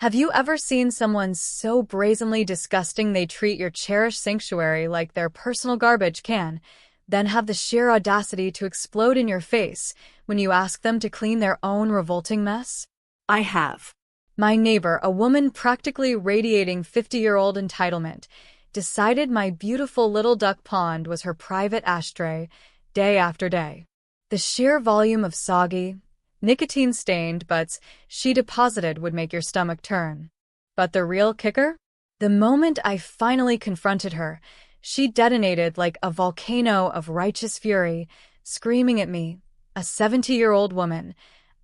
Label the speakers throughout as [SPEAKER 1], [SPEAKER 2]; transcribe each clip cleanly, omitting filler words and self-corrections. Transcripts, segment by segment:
[SPEAKER 1] Have you ever seen someone so brazenly disgusting they treat your cherished sanctuary like their personal garbage can, then have the sheer audacity to explode in your face when you ask them to clean their own revolting mess?
[SPEAKER 2] I have.
[SPEAKER 1] My neighbor, a woman practically radiating 50-year-old entitlement, decided my beautiful little duck pond was her private ashtray, day after day. The sheer volume of soggy, nicotine-stained butts she deposited would make your stomach turn. But the real kicker? The moment I finally confronted her, she detonated like a volcano of righteous fury, screaming at me, a 70-year-old woman,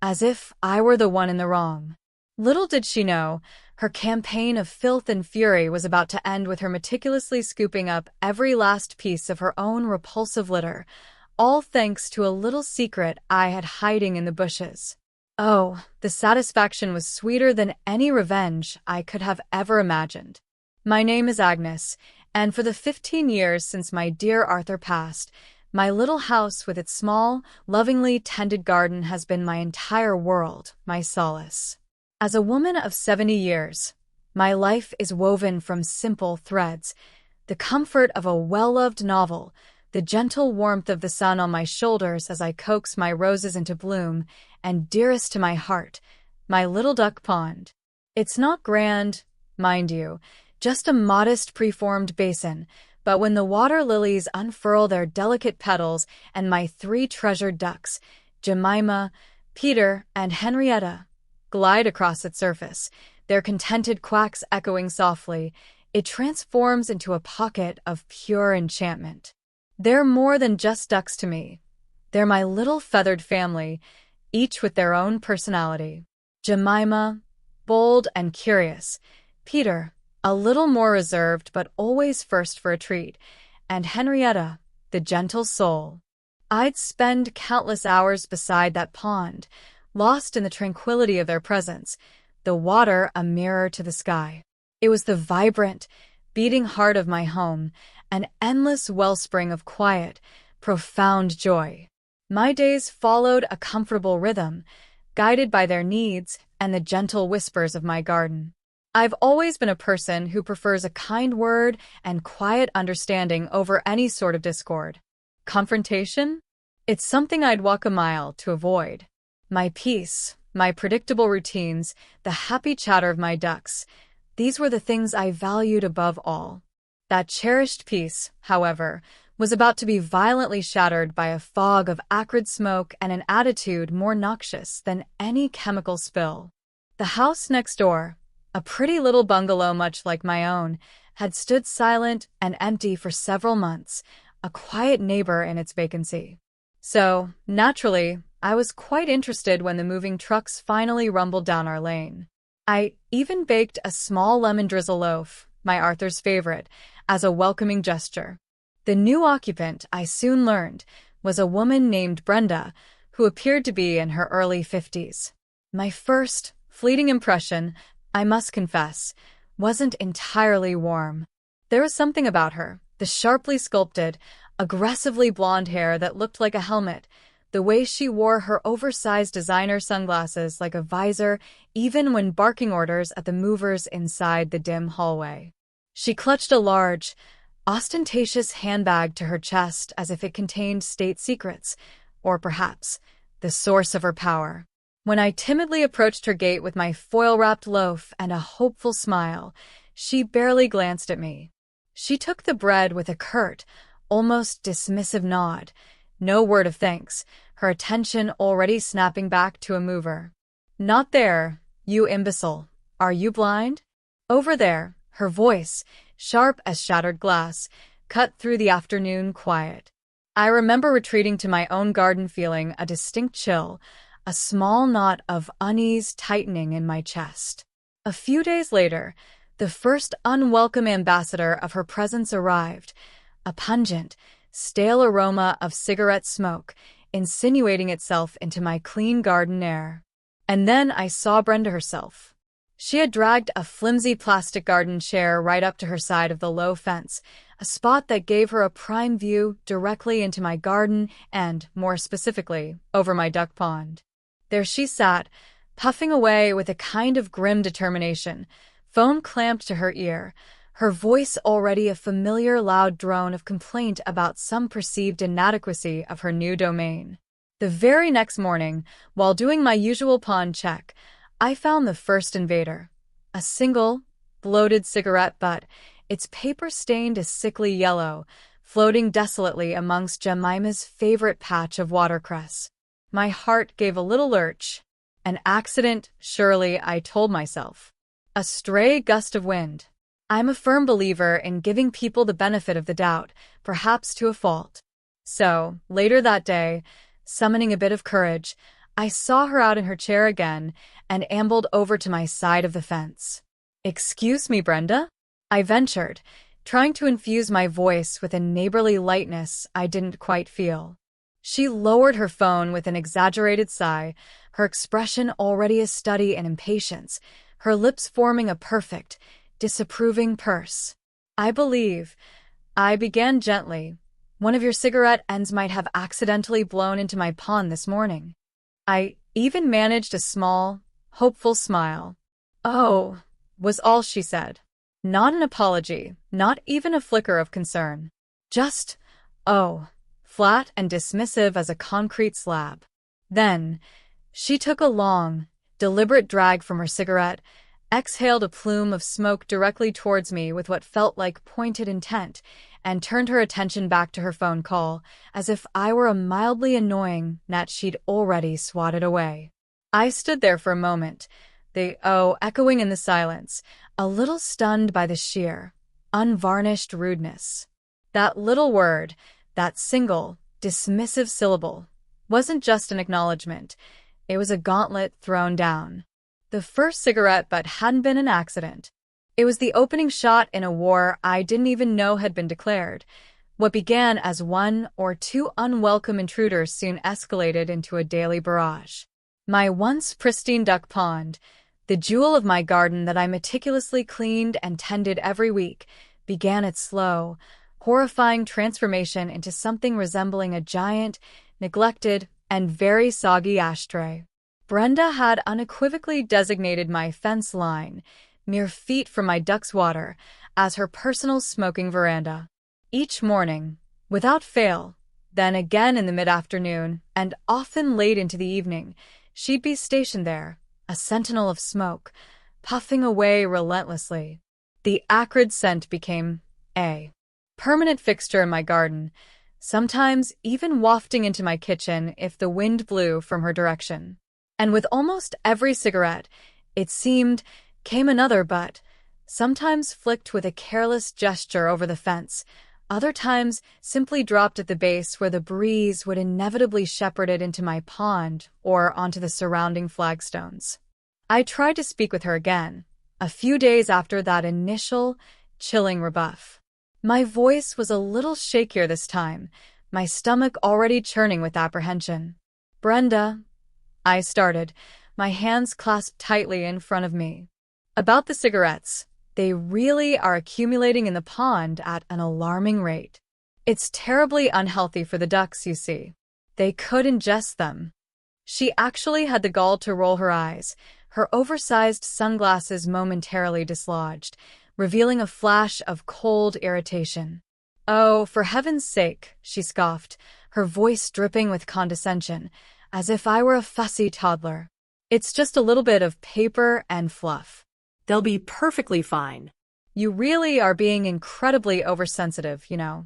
[SPEAKER 1] as if I were the one in the wrong. Little did she know, her campaign of filth and fury was about to end with her meticulously scooping up every last piece of her own repulsive litter, all thanks to a little secret I had hiding in the bushes. Oh, the satisfaction was sweeter than any revenge I could have ever imagined. My name is Agnes, and for the 15 years since my dear Arthur passed, my little house with its small, lovingly tended garden has been my entire world, my solace. As a woman of 70 years, my life is woven from simple threads, the comfort of a well-loved novel, the gentle warmth of the sun on my shoulders as I coax my roses into bloom, and dearest to my heart, my little duck pond. It's not grand, mind you, just a modest preformed basin, but when the water lilies unfurl their delicate petals and my 3 treasured ducks, Jemima, Peter, and Henrietta, glide across its surface, their contented quacks echoing softly, it transforms into a pocket of pure enchantment. They're more than just ducks to me. They're my little feathered family, each with their own personality. Jemima, bold and curious. Peter, a little more reserved but always first for a treat. And Henrietta, the gentle soul. I'd spend countless hours beside that pond, lost in the tranquility of their presence, the water a mirror to the sky. It was the vibrant, beating heart of my home, an endless wellspring of quiet, profound joy. My days followed a comfortable rhythm, guided by their needs and the gentle whispers of my garden. I've always been a person who prefers a kind word and quiet understanding over any sort of discord. Confrontation? It's something I'd walk a mile to avoid. My peace, my predictable routines, the happy chatter of my ducks, these were the things I valued above all. That cherished peace, however, was about to be violently shattered by a fog of acrid smoke and an attitude more noxious than any chemical spill. The house next door, a pretty little bungalow much like my own, had stood silent and empty for several months, a quiet neighbor in its vacancy. So, naturally, I was quite interested when the moving trucks finally rumbled down our lane. I even baked a small lemon drizzle loaf, my Arthur's favorite, as a welcoming gesture. The new occupant, I soon learned, was a woman named Brenda, who appeared to be in her early 50s. My first, fleeting impression, I must confess, wasn't entirely warm. There was something about her, the sharply sculpted, aggressively blonde hair that looked like a helmet, the way she wore her oversized designer sunglasses like a visor even when barking orders at the movers inside the dim hallway. She clutched a large, ostentatious handbag to her chest as if it contained state secrets, or perhaps the source of her power. When I timidly approached her gate with my foil-wrapped loaf and a hopeful smile, she barely glanced at me. She took the bread with a curt, almost dismissive nod, no word of thanks, her attention already snapping back to a mover. "Not there, you imbecile. Are you blind?" "Over there," her voice, sharp as shattered glass, cut through the afternoon quiet. I remember retreating to my own garden feeling a distinct chill, a small knot of unease tightening in my chest. A few days later, the first unwelcome ambassador of her presence arrived, a pungent, stale aroma of cigarette smoke, insinuating itself into my clean garden air. And then I saw Brenda herself. She had dragged a flimsy plastic garden chair right up to her side of the low fence, a spot that gave her a prime view directly into my garden and, more specifically, over my duck pond. There she sat, puffing away with a kind of grim determination, phone clamped to her ear, her voice already a familiar loud drone of complaint about some perceived inadequacy of her new domain. The very next morning, while doing my usual pawn check, I found the first invader. A single, bloated cigarette butt, its paper stained a sickly yellow, floating desolately amongst Jemima's favorite patch of watercress. My heart gave a little lurch. An accident, surely, I told myself. A stray gust of wind. I'm a firm believer in giving people the benefit of the doubt, perhaps to a fault. So, later that day, summoning a bit of courage, I saw her out in her chair again and ambled over to my side of the fence. "Excuse me, Brenda?" I ventured, trying to infuse my voice with a neighborly lightness I didn't quite feel. She lowered her phone with an exaggerated sigh, her expression already a study in impatience, her lips forming a perfect, disapproving purse. "I believe," I began gently, "one of your cigarette ends might have accidentally blown into my pond this morning." I even managed a small, hopeful smile. "Oh," was all she said. Not an apology, not even a flicker of concern. Just, "Oh," flat and dismissive as a concrete slab. Then, she took a long, deliberate drag from her cigarette, exhaled a plume of smoke directly towards me with what felt like pointed intent, and turned her attention back to her phone call, as if I were a mildly annoying gnat she'd already swatted away. I stood there for a moment, the "oh" echoing in the silence, a little stunned by the sheer, unvarnished rudeness. That little word, that single, dismissive syllable, wasn't just an acknowledgement, it was a gauntlet thrown down. The first cigarette butt hadn't been an accident. It was the opening shot in a war I didn't even know had been declared. What began as one or two unwelcome intruders soon escalated into a daily barrage. My once pristine duck pond, the jewel of my garden that I meticulously cleaned and tended every week, began its slow, horrifying transformation into something resembling a giant, neglected, and very soggy ashtray. Brenda had unequivocally designated my fence line, mere feet from my duck's water, as her personal smoking veranda. Each morning, without fail, then again in the mid-afternoon, and often late into the evening, she'd be stationed there, a sentinel of smoke, puffing away relentlessly. The acrid scent became a permanent fixture in my garden, sometimes even wafting into my kitchen if the wind blew from her direction. And with almost every cigarette, it seemed, came another butt, sometimes flicked with a careless gesture over the fence, other times simply dropped at the base where the breeze would inevitably shepherd it into my pond or onto the surrounding flagstones. I tried to speak with her again, a few days after that initial, chilling rebuff. My voice was a little shakier this time, my stomach already churning with apprehension. "Brenda," I started, my hands clasped tightly in front of me. "About the cigarettes, they really are accumulating in the pond at an alarming rate. It's terribly unhealthy for the ducks, you see. They could ingest them." She actually had the gall to roll her eyes, her oversized sunglasses momentarily dislodged, revealing a flash of cold irritation. "Oh, for heaven's sake," she scoffed, her voice dripping with condescension, as if I were a fussy toddler. "It's just a little bit of paper and fluff. They'll be perfectly fine. You really are being incredibly oversensitive, you know."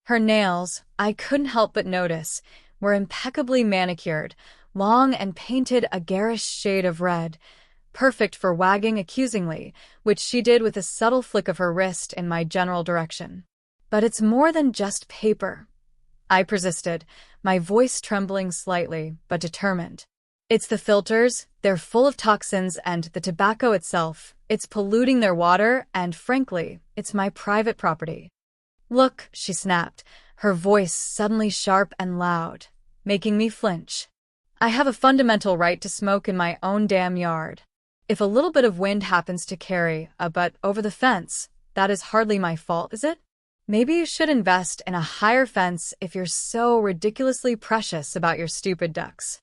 [SPEAKER 1] Her nails, I couldn't help but notice, were impeccably manicured, long and painted a garish shade of red, perfect for wagging accusingly, which she did with a subtle flick of her wrist in my general direction. "But it's more than just paper," I persisted, my voice trembling slightly, but determined. "It's the filters, they're full of toxins, and the tobacco itself, it's polluting their water, and frankly, it's my private property." "Look," she snapped, her voice suddenly sharp and loud, making me flinch. "I have a fundamental right to smoke in my own damn yard. If a little bit of wind happens to carry a butt over the fence, that is hardly my fault, is it? Maybe you should invest in a higher fence if you're so ridiculously precious about your stupid ducks."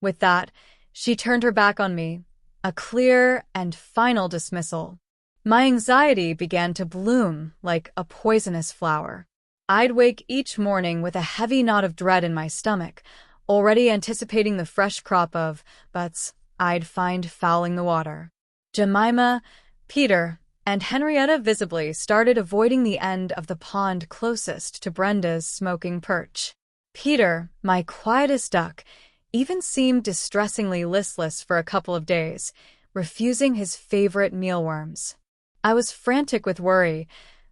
[SPEAKER 1] With that, She turned her back on me, a clear and final dismissal. My anxiety began to bloom like a poisonous flower. I'd wake each morning with a heavy knot of dread in my stomach, already anticipating the fresh crop of butts I'd find fouling the water. Jemima, Peter, and Henrietta visibly started avoiding the end of the pond closest to Brenda's smoking perch. Peter, my quietest duck, even seemed distressingly listless for a couple of days, refusing his favorite mealworms. I was frantic with worry,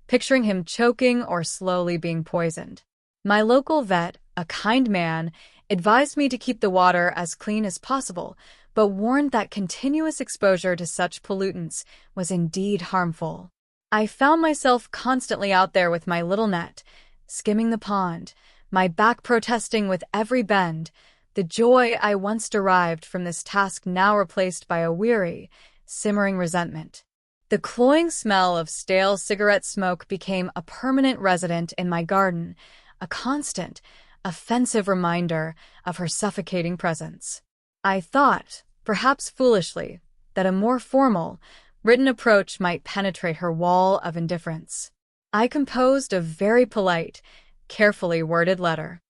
[SPEAKER 1] picturing him choking or slowly being poisoned. My local vet, a kind man, advised me to keep the water as clean as possible, but warned that continuous exposure to such pollutants was indeed harmful. I found myself constantly out there with my little net, skimming the pond, my back protesting with every bend, the joy I once derived from this task now replaced by a weary, simmering resentment. The cloying smell of stale cigarette smoke became a permanent resident in my garden, a constant, offensive reminder of her suffocating presence. I thought, perhaps foolishly, that a more formal, written approach might penetrate her wall of indifference. I composed a very polite, carefully worded letter.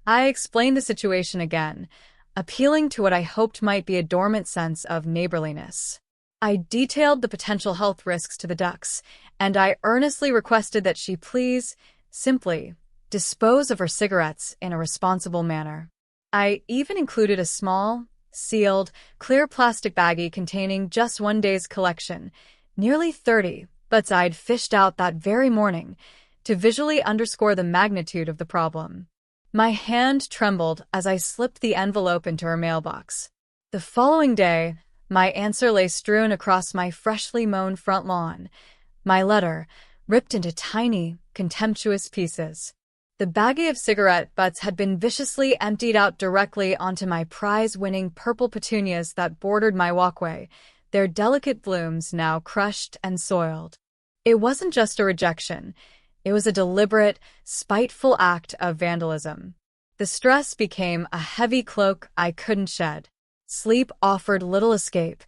[SPEAKER 1] I explained the situation again, appealing to what I hoped might be a dormant sense of neighborliness. I detailed the potential health risks to the ducks, and I earnestly requested that she please, simply, dispose of her cigarettes in a responsible manner. I even included a small, sealed, clear plastic baggie containing just one day's collection, nearly 30 butts I'd fished out that very morning, to visually underscore the magnitude of the problem. My hand trembled as I slipped the envelope into her mailbox. The following day, my answer lay strewn across my freshly mown front lawn, my letter ripped into tiny, contemptuous pieces. The baggie of cigarette butts had been viciously emptied out directly onto my prize-winning purple petunias that bordered my walkway, their delicate blooms now crushed and soiled. It wasn't just a rejection. It was a deliberate, spiteful act of vandalism. The stress became a heavy cloak I couldn't shed. Sleep offered little escape,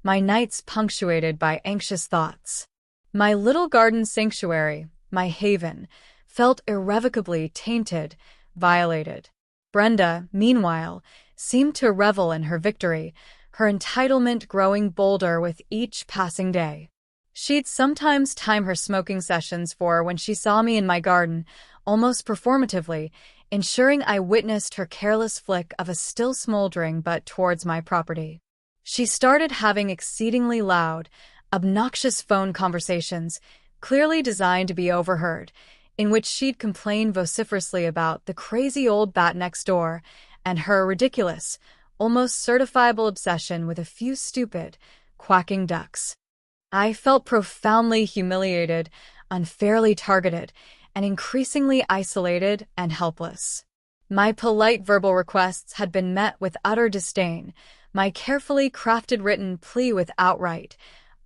[SPEAKER 1] my nights punctuated by anxious thoughts. My little garden sanctuary, my haven, felt irrevocably tainted, violated. Brenda, meanwhile, seemed to revel in her victory, her entitlement growing bolder with each passing day. She'd sometimes time her smoking sessions for when she saw me in my garden, almost performatively, ensuring I witnessed her careless flick of a still smoldering butt towards my property. She started having exceedingly loud, obnoxious phone conversations, clearly designed to be overheard, in which she'd complain vociferously about the crazy old bat next door and her ridiculous, almost certifiable obsession with a few stupid, quacking ducks. I felt profoundly humiliated, unfairly targeted, and increasingly isolated and helpless. My polite verbal requests had been met with utter disdain, my carefully crafted written plea with outright,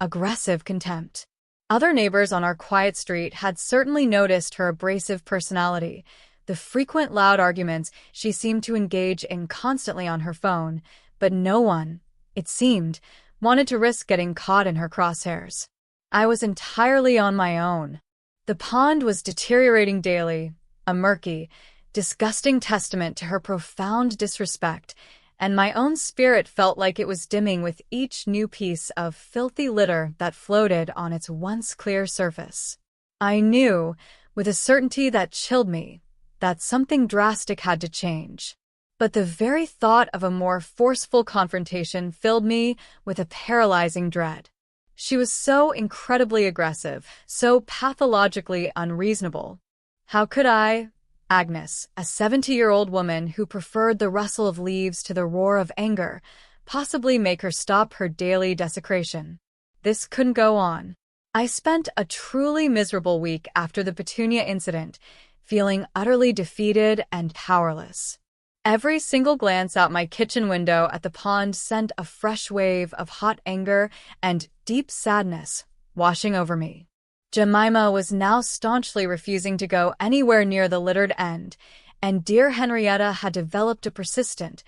[SPEAKER 1] aggressive contempt. Other neighbors on our quiet street had certainly noticed her abrasive personality, the frequent loud arguments she seemed to engage in constantly on her phone, but no one, it seemed, wanted to risk getting caught in her crosshairs. I was entirely on my own. The pond was deteriorating daily, a murky, disgusting testament to her profound disrespect, and my own spirit felt like it was dimming with each new piece of filthy litter that floated on its once clear surface. I knew, with a certainty that chilled me, that something drastic had to change. But the very thought of a more forceful confrontation filled me with a paralyzing dread. She was so incredibly aggressive, so pathologically unreasonable. How could I, Agnes, a 70-year-old woman who preferred the rustle of leaves to the roar of anger, possibly make her stop her daily desecration? This couldn't go on. I spent a truly miserable week after the Petunia incident, feeling utterly defeated and powerless. Every single glance out my kitchen window at the pond sent a fresh wave of hot anger and deep sadness washing over me. Jemima was now staunchly refusing to go anywhere near the littered end, and dear Henrietta had developed a persistent,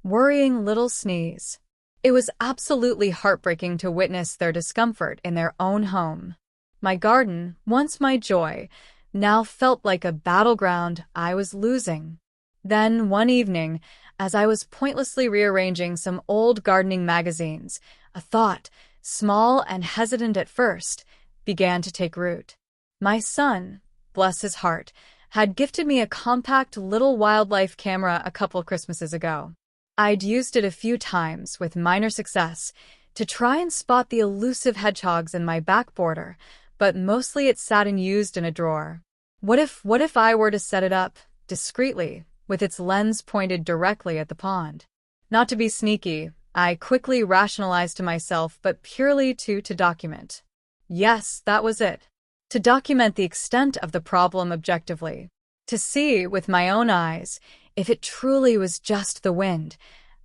[SPEAKER 1] worrying little sneeze. It was absolutely heartbreaking to witness their discomfort in their own home. My garden, once my joy, now felt like a battleground I was losing. Then, one evening, as I was pointlessly rearranging some old gardening magazines, a thought, small and hesitant at first, began to take root. My son, bless his heart, had gifted me a compact little wildlife camera a couple Christmases ago. I'd used it a few times, with minor success, to try and spot the elusive hedgehogs in my back border, but mostly it sat unused in a drawer. What if I were to set it up, discreetly, with its lens pointed directly at the pond? Not to be sneaky, I quickly rationalized to myself, but purely to document. Yes, that was it. To document the extent of the problem objectively. To see, with my own eyes, if it truly was just the wind,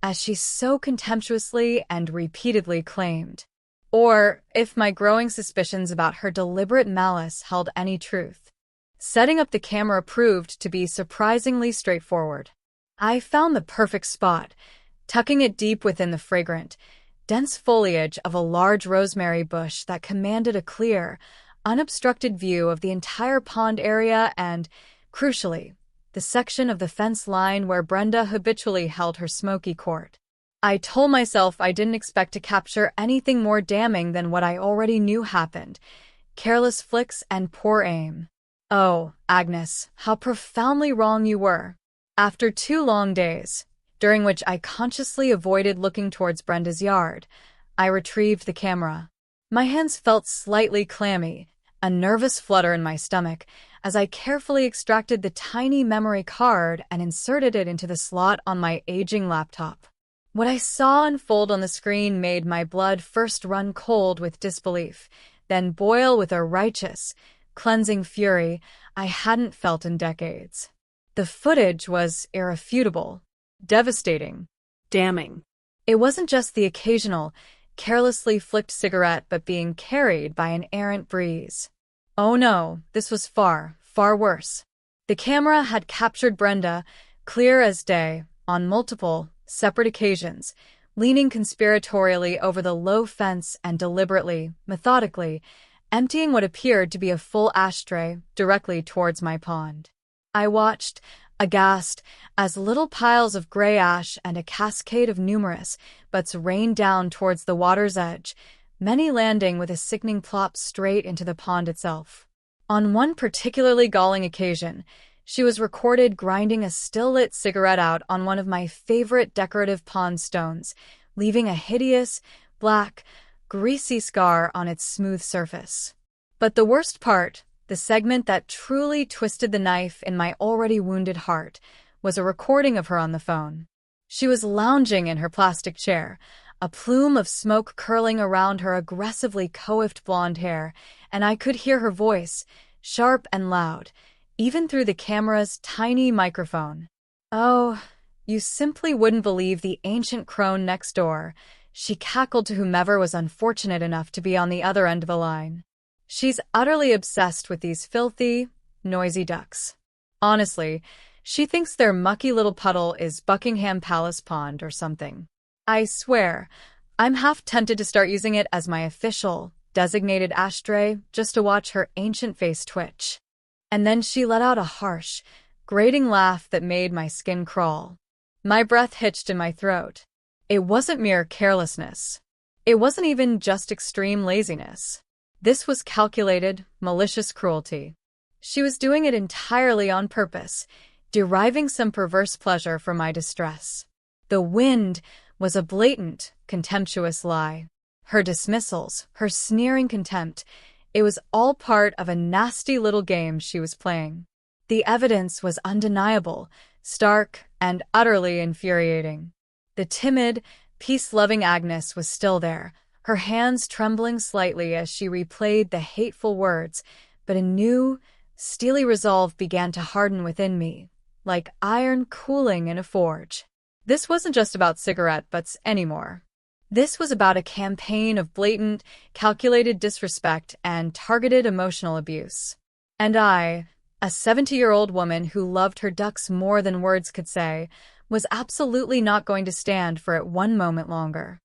[SPEAKER 1] as she so contemptuously and repeatedly claimed. Or if my growing suspicions about her deliberate malice held any truth. Setting up the camera proved to be surprisingly straightforward. I found the perfect spot, tucking it deep within the fragrant, dense foliage of a large rosemary bush that commanded a clear, unobstructed view of the entire pond area and, crucially, the section of the fence line where Brenda habitually held her smoky court. I told myself I didn't expect to capture anything more damning than what I already knew happened: careless flicks and poor aim. Oh, Agnes, how profoundly wrong you were. After 2 long days, during which I consciously avoided looking towards Brenda's yard, I retrieved the camera. My hands felt slightly clammy, a nervous flutter in my stomach, as I carefully extracted the tiny memory card and inserted it into the slot on my aging laptop. What I saw unfold on the screen made my blood first run cold with disbelief, then boil with a righteous, cleansing fury I hadn't felt in decades. The footage was irrefutable, devastating, damning. It wasn't just the occasional, carelessly flicked cigarette but being carried by an errant breeze. Oh no, this was far, far worse. The camera had captured Brenda, clear as day, on multiple, separate occasions, leaning conspiratorially over the low fence and deliberately, methodically, emptying what appeared to be a full ashtray directly towards my pond. I watched, aghast, as little piles of gray ash and a cascade of numerous butts rained down towards the water's edge, many landing with a sickening plop straight into the pond itself. On one particularly galling occasion, she was recorded grinding a still-lit cigarette out on one of my favorite decorative pond stones, leaving a hideous, black, greasy scar on its smooth surface. But the worst part, the segment that truly twisted the knife in my already wounded heart, was a recording of her on the phone. She was lounging in her plastic chair, a plume of smoke curling around her aggressively coiffed blonde hair, and I could hear her voice, sharp and loud, even through the camera's tiny microphone. "Oh, you simply wouldn't believe the ancient crone next door," she cackled to whomever was unfortunate enough to be on the other end of the line. "She's utterly obsessed with these filthy, noisy ducks. Honestly, she thinks their mucky little puddle is Buckingham Palace Pond or something. I swear, I'm half tempted to start using it as my official, designated ashtray just to watch her ancient face twitch." And then she let out a harsh, grating laugh that made my skin crawl. My breath hitched in my throat. It wasn't mere carelessness. It wasn't even just extreme laziness. This was calculated, malicious cruelty. She was doing it entirely on purpose, deriving some perverse pleasure from my distress. The wind was a blatant, contemptuous lie. Her dismissals, her sneering contempt, it was all part of a nasty little game she was playing. The evidence was undeniable, stark, and utterly infuriating. The timid, peace-loving Agnes was still there, her hands trembling slightly as she replayed the hateful words, but a new, steely resolve began to harden within me, like iron cooling in a forge. This wasn't just about cigarette butts anymore. This was about a campaign of blatant, calculated disrespect and targeted emotional abuse. And I, a 70-year-old woman who loved her ducks more than words could say, was absolutely not going to stand for it one moment longer.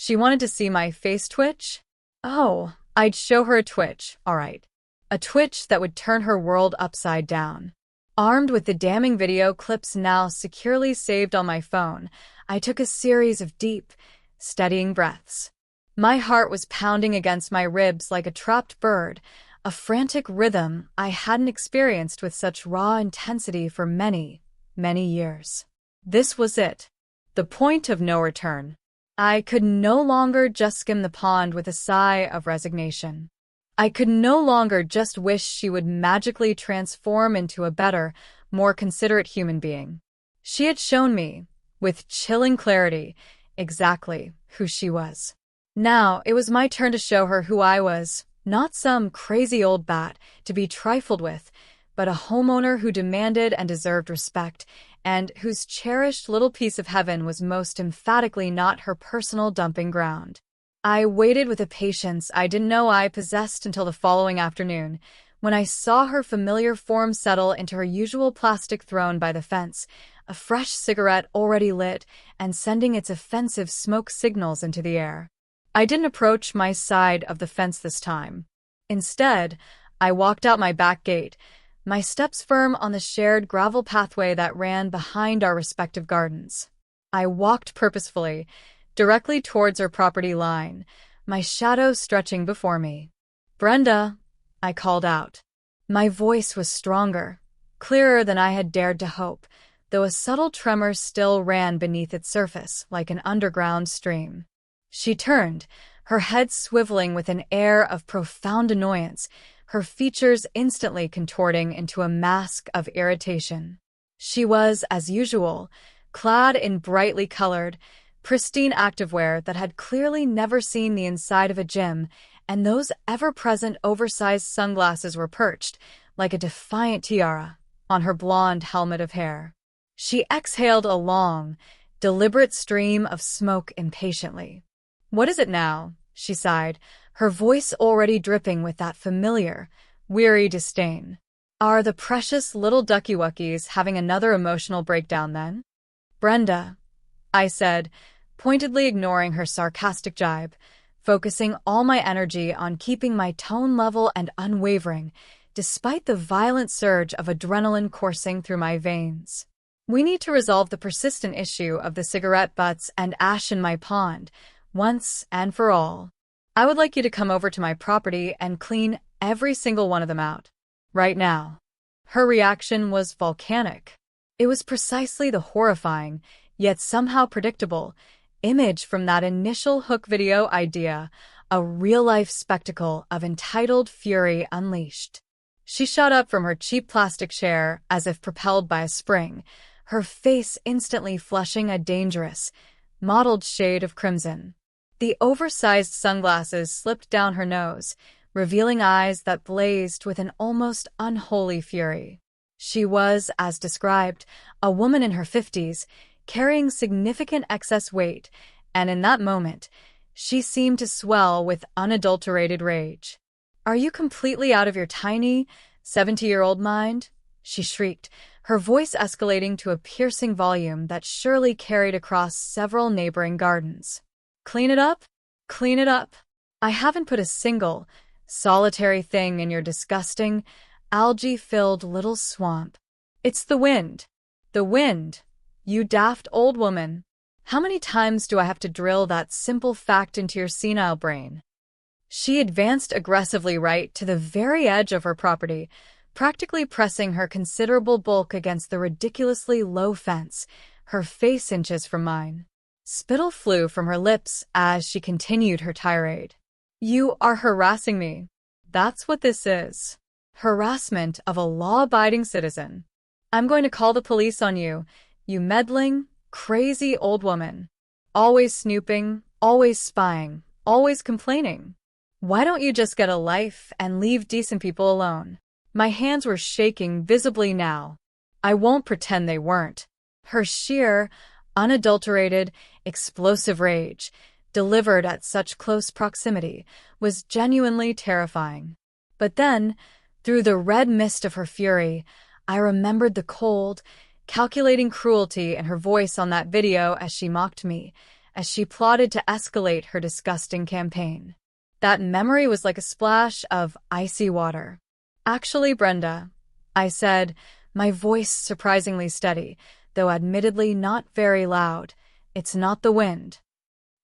[SPEAKER 1] She wanted to see my face twitch? Oh, I'd show her a twitch, all right. A twitch that would turn her world upside down. Armed with the damning video clips now securely saved on my phone, I took a series of deep, steadying breaths. My heart was pounding against my ribs like a trapped bird, a frantic rhythm I hadn't experienced with such raw intensity for many, many years. This was it. The point of no return. I could no longer just skim the pond with a sigh of resignation. I could no longer just wish she would magically transform into a better, more considerate human being. She had shown me, with chilling clarity, exactly who she was. Now it was my turn to show her who I was, not some crazy old bat to be trifled with, but a homeowner who demanded and deserved respect, and whose cherished little piece of heaven was most emphatically not her personal dumping ground. I waited with a patience I didn't know I possessed until the following afternoon, when I saw her familiar form settle into her usual plastic throne by the fence, a fresh cigarette already lit and sending its offensive smoke signals into the air. I didn't approach my side of the fence this time. Instead, I walked out my back gate, my steps firm on the shared gravel pathway that ran behind our respective gardens. I walked purposefully, directly towards her property line, my shadow stretching before me. "Brenda," I called out. My voice was stronger, clearer than I had dared to hope, though a subtle tremor still ran beneath its surface like an underground stream. She turned, her head swiveling with an air of profound annoyance, her features instantly contorting into a mask of irritation. She was, as usual, clad in brightly colored, pristine activewear that had clearly never seen the inside of a gym, and those ever-present oversized sunglasses were perched, like a defiant tiara, on her blonde helmet of hair. She exhaled a long, deliberate stream of smoke impatiently. "What is it now?" she sighed, her voice already dripping with that familiar, weary disdain. "Are the precious little ducky-wuckies having another emotional breakdown then?" "Brenda," I said, pointedly ignoring her sarcastic jibe, focusing all my energy on keeping my tone level and unwavering, despite the violent surge of adrenaline coursing through my veins. "We need to resolve the persistent issue of the cigarette butts and ash in my pond, once and for all. I would like you to come over to my property and clean every single one of them out. Right now." Her reaction was volcanic. It was precisely the horrifying, yet somehow predictable, image from that initial hook video idea, a real-life spectacle of entitled fury unleashed. She shot up from her cheap plastic chair as if propelled by a spring, her face instantly flushing a dangerous, mottled shade of crimson. The oversized sunglasses slipped down her nose, revealing eyes that blazed with an almost unholy fury. She was, as described, a woman in her 50s, carrying significant excess weight, and in that moment, she seemed to swell with unadulterated rage. "Are you completely out of your tiny, 70-year-old mind?" she shrieked, her voice escalating to a piercing volume that surely carried across several neighboring gardens. "Clean it up? Clean it up. I haven't put a single, solitary thing in your disgusting, algae-filled little swamp. It's the wind. The wind, you daft old woman. How many times do I have to drill that simple fact into your senile brain?" She advanced aggressively right to the very edge of her property, practically pressing her considerable bulk against the ridiculously low fence, her face inches from mine. Spittle flew from her lips as she continued her tirade. "You are harassing me. That's what this is. Harassment of a law-abiding citizen. I'm going to call the police on you, you meddling, crazy old woman. Always snooping, always spying, always complaining. Why don't you just get a life and leave decent people alone?" My hands were shaking visibly now. I won't pretend they weren't. Her sheer, unadulterated, explosive rage, delivered at such close proximity, was genuinely terrifying. But then, through the red mist of her fury, I remembered the cold, calculating cruelty in her voice on that video as she mocked me, as she plotted to escalate her disgusting campaign. That memory was like a splash of icy water. "Actually, Brenda," I said, my voice surprisingly steady, though admittedly not very loud, "it's not the wind."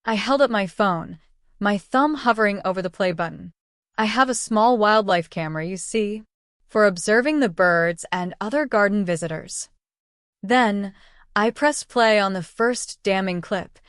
[SPEAKER 1] I held up my phone, my thumb hovering over the play button. "I have a small wildlife camera, you see, for observing the birds and other garden visitors." Then, I pressed play on the first damning clip,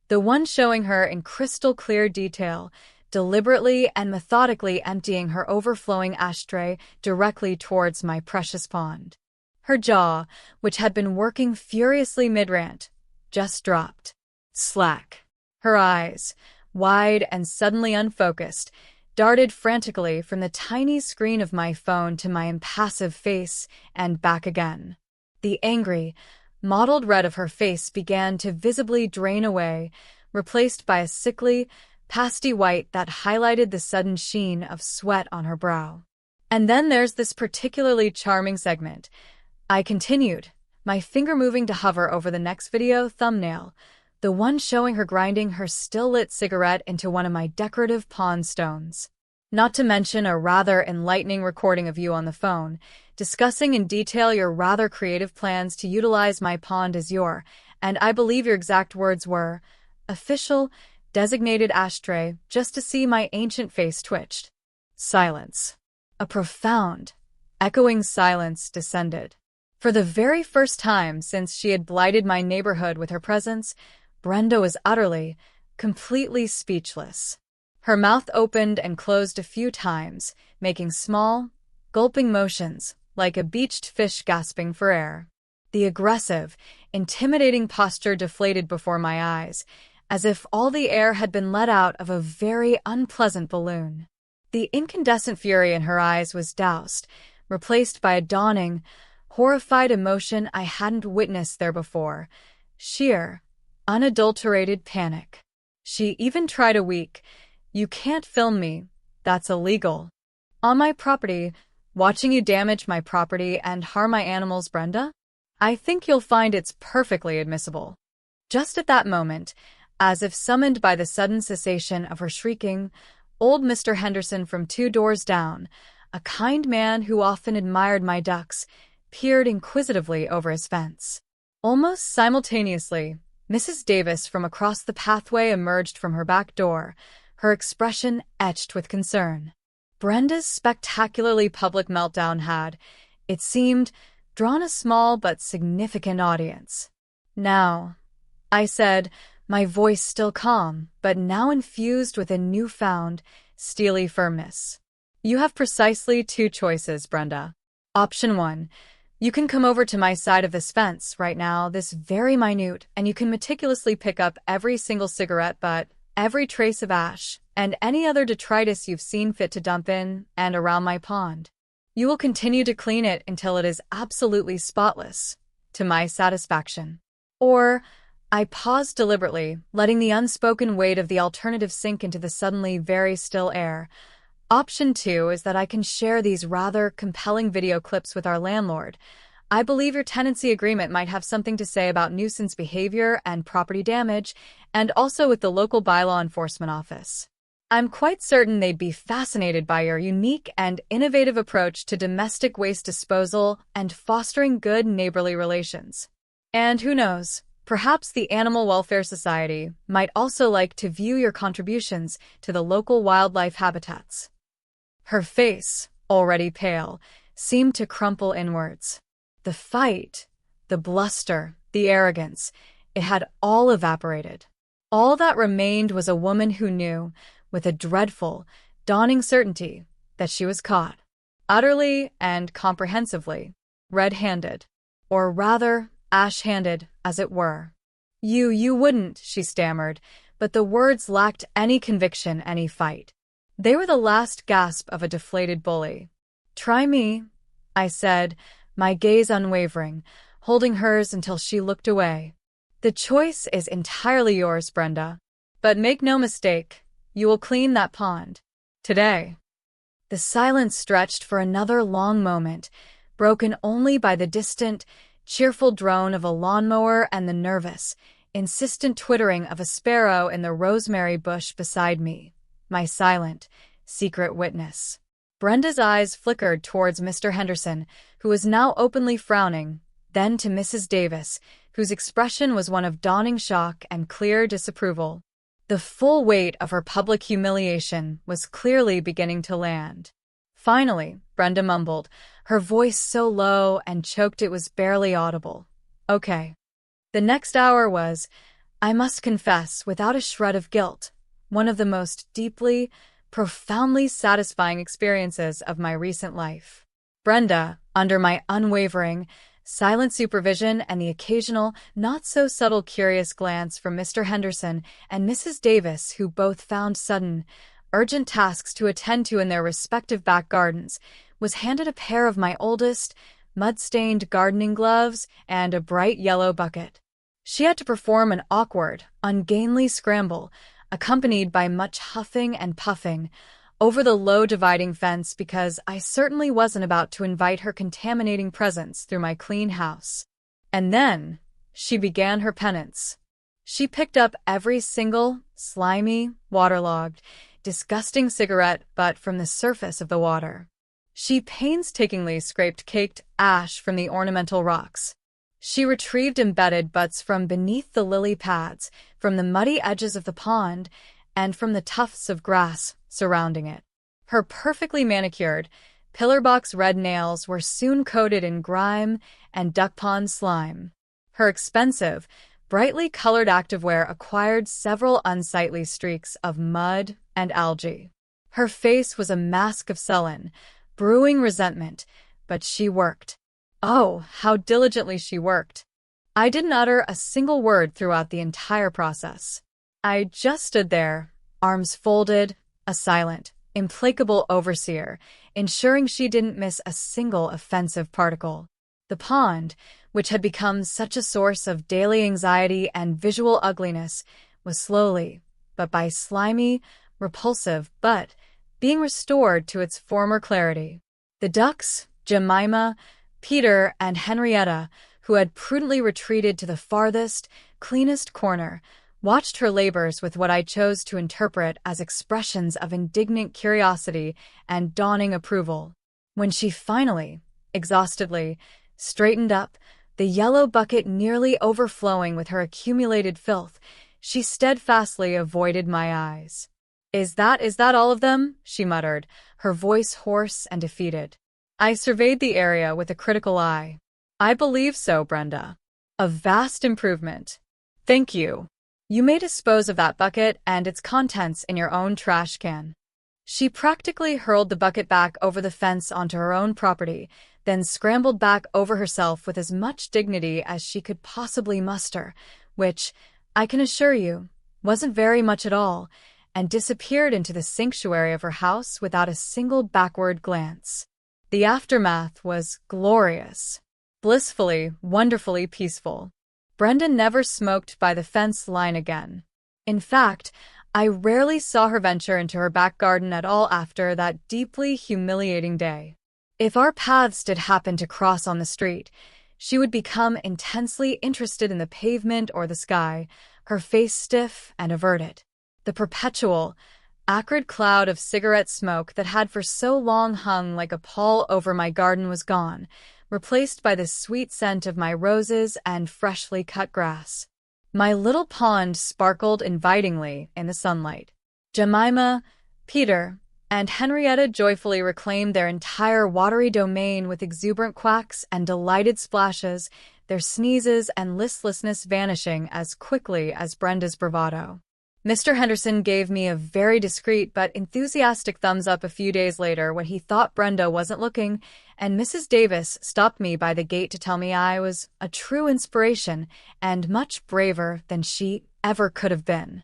[SPEAKER 1] the one showing her in crystal clear detail, deliberately and methodically emptying her overflowing ashtray directly towards my precious pond. Her jaw, which had been working furiously mid-rant, just dropped. Slack. Her eyes, wide and suddenly unfocused, darted frantically from the tiny screen of my phone to my impassive face and back again. The angry, mottled red of her face began to visibly drain away, replaced by a sickly, pasty white that highlighted the sudden sheen of sweat on her brow. "And then there's this particularly charming segment," I continued, my finger moving to hover over the next video thumbnail, the one showing her grinding her still-lit cigarette into one of my decorative pond stones. Not to mention a rather enlightening recording of you on the phone, discussing in detail your rather creative plans to utilize my pond as your, and I believe your exact words were, official, designated ashtray, just to see my ancient face twitched. Silence. A profound, echoing silence descended. For the very first time since she had blighted my neighborhood with her presence, Brenda was utterly, completely speechless. Her mouth opened and closed a few times, making small, gulping motions, like a beached fish gasping for air. The aggressive, intimidating posture deflated before my eyes, as if all the air had been let out of a very unpleasant balloon. The incandescent fury in her eyes was doused, replaced by a dawning, horrified emotion I hadn't witnessed there before. Sheer, unadulterated panic. She even tried a weak, "You can't film me, that's illegal. On my property, watching you damage my property and harm my animals, Brenda? I think you'll find it's perfectly admissible." Just at that moment, as if summoned by the sudden cessation of her shrieking, old Mr. Henderson from 2 doors down, a kind man who often admired my ducks, peered inquisitively over his fence. Almost simultaneously, Mrs. Davis from across the pathway emerged from her back door, her expression etched with concern. Brenda's spectacularly public meltdown had, it seemed, drawn a small but significant audience. "Now," I said, my voice still calm, but now infused with a newfound, steely firmness. "You have precisely 2 choices, Brenda. Option 1. You can come over to my side of this fence right now, this very minute, and you can meticulously pick up every single cigarette butt, every trace of ash, and any other detritus you've seen fit to dump in and around my pond. You will continue to clean it until it is absolutely spotless, to my satisfaction. Or," I paused deliberately, letting the unspoken weight of the alternative sink into the suddenly very still air. "Option 2 is that I can share these rather compelling video clips with our landlord. I believe your tenancy agreement might have something to say about nuisance behavior and property damage, and also with the local bylaw enforcement office. I'm quite certain they'd be fascinated by your unique and innovative approach to domestic waste disposal and fostering good neighborly relations. And who knows, perhaps the Animal Welfare Society might also like to view your contributions to the local wildlife habitats." Her face, already pale, seemed to crumple inwards. The fight, the bluster, the arrogance, it had all evaporated. All that remained was a woman who knew, with a dreadful, dawning certainty, that she was caught, utterly and comprehensively, red-handed, or rather, ash-handed, as it were. You wouldn't," she stammered, but the words lacked any conviction, any fight. They were the last gasp of a deflated bully. "Try me," I said, my gaze unwavering, holding hers until she looked away. "The choice is entirely yours, Brenda. But make no mistake, you will clean that pond. Today." The silence stretched for another long moment, broken only by the distant, cheerful drone of a lawnmower and the nervous, insistent twittering of a sparrow in the rosemary bush beside me, my silent, secret witness. Brenda's eyes flickered towards Mr. Henderson, who was now openly frowning, then to Mrs. Davis, whose expression was one of dawning shock and clear disapproval. The full weight of her public humiliation was clearly beginning to land. Finally, Brenda mumbled, her voice so low and choked it was barely audible. Okay. The next hour was, I must confess, without a shred of guilt, one of the most deeply, profoundly satisfying experiences of my recent life. Brenda, under my unwavering, silent supervision and the occasional, not-so-subtle curious glance from Mr. Henderson and Mrs. Davis, who both found sudden, urgent tasks to attend to in their respective back gardens, was handed a pair of my oldest, mud-stained gardening gloves and a bright yellow bucket. She had to perform an awkward, ungainly scramble, accompanied by much huffing and puffing, over the low dividing fence because I certainly wasn't about to invite her contaminating presence through my clean house. And then she began her penance. She picked up every single, slimy, waterlogged, disgusting cigarette butt from the surface of the water. She painstakingly scraped caked ash from the ornamental rocks. She retrieved embedded butts from beneath the lily pads, from the muddy edges of the pond, and from the tufts of grass surrounding it. Her perfectly manicured, pillar-box red nails were soon coated in grime and duck pond slime. Her expensive, brightly colored activewear acquired several unsightly streaks of mud and algae. Her face was a mask of sullen, brewing resentment, but she worked. Oh, how diligently she worked. I didn't utter a single word throughout the entire process. I just stood there, arms folded, a silent, implacable overseer, ensuring she didn't miss a single offensive particle. The pond, which had become such a source of daily anxiety and visual ugliness, was slowly, but by slimy, repulsive, but being restored to its former clarity. The ducks, Jemima, Peter, and Henrietta, who had prudently retreated to the farthest, cleanest corner, watched her labors with what I chose to interpret as expressions of indignant curiosity and dawning approval. When she finally, exhaustedly, straightened up, the yellow bucket nearly overflowing with her accumulated filth, she steadfastly avoided my eyes. Is that all of them?" she muttered, her voice hoarse and defeated. I surveyed the area with a critical eye. "I believe so, Brenda. A vast improvement. Thank you. You may dispose of that bucket and its contents in your own trash can." She practically hurled the bucket back over the fence onto her own property, then scrambled back over herself with as much dignity as she could possibly muster, which, I can assure you, wasn't very much at all, and disappeared into the sanctuary of her house without a single backward glance. The aftermath was glorious, blissfully, wonderfully peaceful. Brenda never smoked by the fence line again. In fact, I rarely saw her venture into her back garden at all after that deeply humiliating day. If our paths did happen to cross on the street, she would become intensely interested in the pavement or the sky, her face stiff and averted. The perpetual, acrid cloud of cigarette smoke that had for so long hung like a pall over my garden was gone, replaced by the sweet scent of my roses and freshly cut grass. My little pond sparkled invitingly in the sunlight. Jemima, Peter, and Henrietta joyfully reclaimed their entire watery domain with exuberant quacks and delighted splashes, their sneezes and listlessness vanishing as quickly as Brenda's bravado. Mr. Henderson gave me a very discreet but enthusiastic thumbs up a few days later when he thought Brenda wasn't looking, and Mrs. Davis stopped me by the gate to tell me I was a true inspiration and much braver than she ever could have been.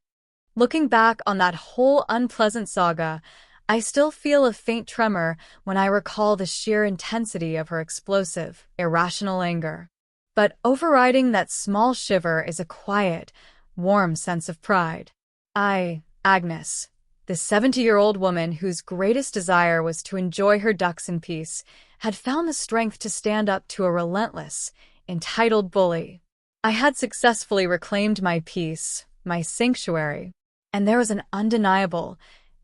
[SPEAKER 1] Looking back on that whole unpleasant saga, I still feel a faint tremor when I recall the sheer intensity of her explosive, irrational anger. But overriding that small shiver is a quiet, warm sense of pride. Agnes, the 70-year-old woman whose greatest desire was to enjoy her ducks in peace, had found the strength to stand up to a relentless, entitled bully. I had successfully reclaimed my peace, my sanctuary, and there was an undeniable,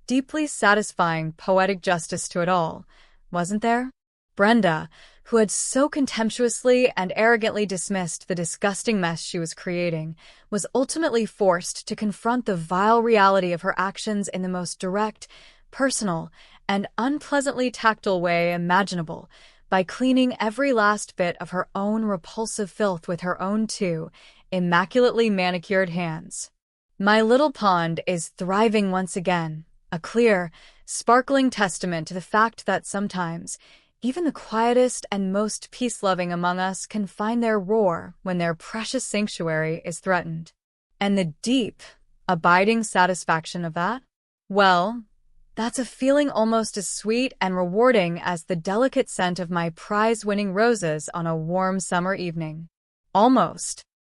[SPEAKER 1] deeply satisfying poetic justice to it all, wasn't there? Brenda, who had so contemptuously and arrogantly dismissed the disgusting mess she was creating, was ultimately forced to confront the vile reality of her actions in the most direct, personal, and unpleasantly tactile way imaginable, by cleaning every last bit of her own repulsive filth with her own two immaculately manicured hands. My little pond is thriving once again, a clear, sparkling testament to the fact that sometimes even the quietest and most peace-loving among us can find their roar when their precious sanctuary is threatened. And the deep, abiding satisfaction of that? Well, that's a feeling almost as sweet and rewarding as the delicate scent of my prize-winning roses on a warm summer evening. Almost.